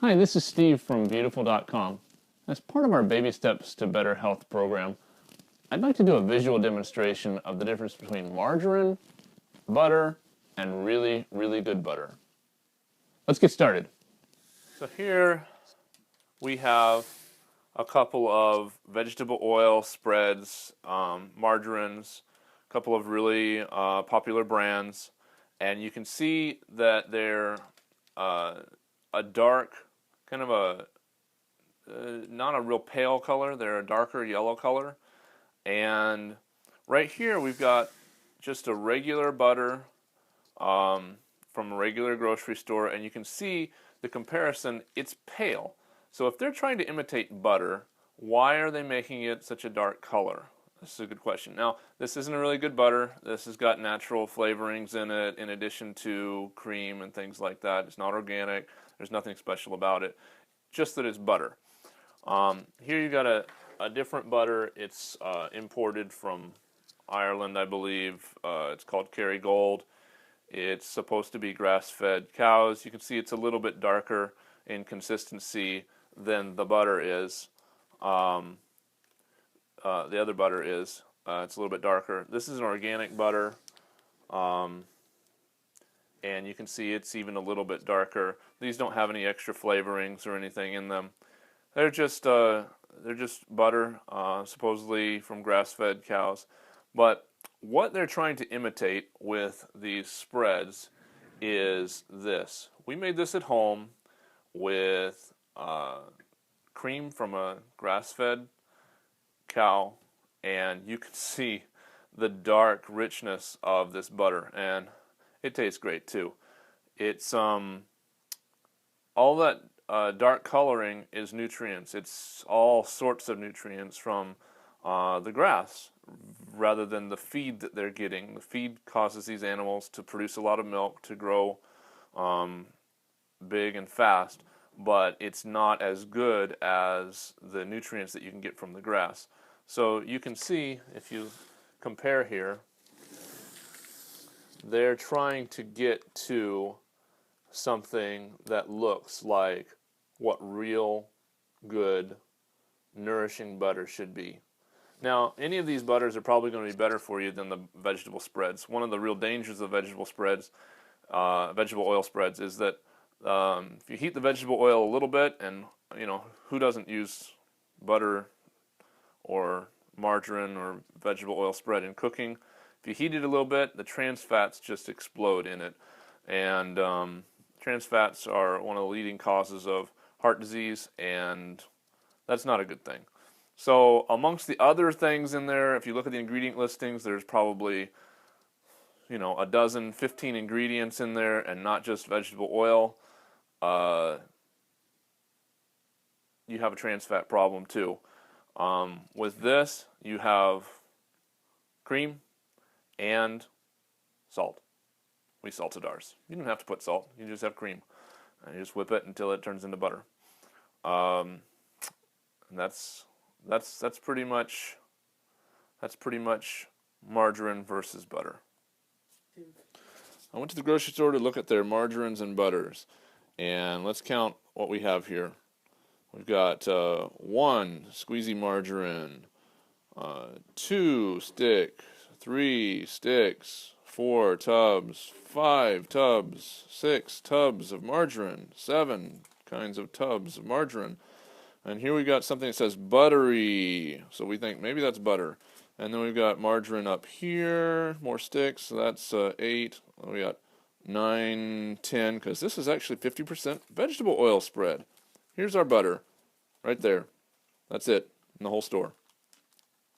Hi, this is Steve from Beautiful.com. As part of our Baby Steps to Better Health program, I'd like to do a visual demonstration of the difference between margarine, butter, and really, really good butter. Let's get started. So here we have a couple of vegetable oil spreads, margarines, a couple of really popular brands, and you can see that they're a dark, kind of not a real pale color, they're a darker yellow color. And right here we've got just a regular butter from a regular grocery store, and you can see the comparison, it's pale. So if they're trying to imitate butter, why are they making it such a dark color? This is a good question. Now, this isn't a really good butter. This has got natural flavorings in it in addition to cream and things like that. It's not organic. There's nothing special about it, just that it's butter. Here you got a different butter. It's imported from Ireland, I believe. It's called Kerrygold. It's supposed to be grass-fed cows. You can see it's a little bit darker in consistency than the butter is. The other butter is. It's a little bit darker. This is an organic butter, and you can see it's even a little bit darker. These don't have any extra flavorings or anything in them. They're just butter, supposedly from grass-fed cows. But what they're trying to imitate with these spreads is this. We made this at home with cream from a grass-fed cow, and you can see the dark richness of this butter, and it tastes great too. It's all that dark coloring is nutrients. It's all sorts of nutrients from the grass rather than the feed that they're getting. The feed causes these animals to produce a lot of milk, to grow big and fast, but it's not as good as the nutrients that you can get from the grass. So you can see, if you compare here, they're trying to get to something that looks like what real good nourishing butter should be. Now, any of these butters are probably going to be better for you than the vegetable spreads. One of the real dangers of vegetable spreads, vegetable oil spreads, is that if you heat the vegetable oil a little bit, and who doesn't use butter or margarine or vegetable oil spread in cooking? If you heat it a little bit, the trans fats just explode in it, and trans fats are one of the leading causes of heart disease, and that's not a good thing. So amongst the other things in there, if you look at the ingredient listings, there's probably, a dozen, 15 ingredients in there, and not just vegetable oil. You have a trans fat problem too. With this, you have cream and salt. We salted ours. You don't have to put salt. You just have cream, and you just whip it until it turns into butter. And that's pretty much margarine versus butter. I went to the grocery store to look at their margarines and butters, and let's count what we have here. We've got 1 squeezy margarine, 2 sticks, 3 sticks, 4 tubs, 5 tubs, 6 tubs of margarine, 7 kinds of tubs of margarine. And here we got something that says buttery, so we think maybe that's butter. And then we've got margarine up here, more sticks, so that's 8. We got 9, 10, because this is actually 50% vegetable oil spread. Here's our butter, right there. That's it, in the whole store.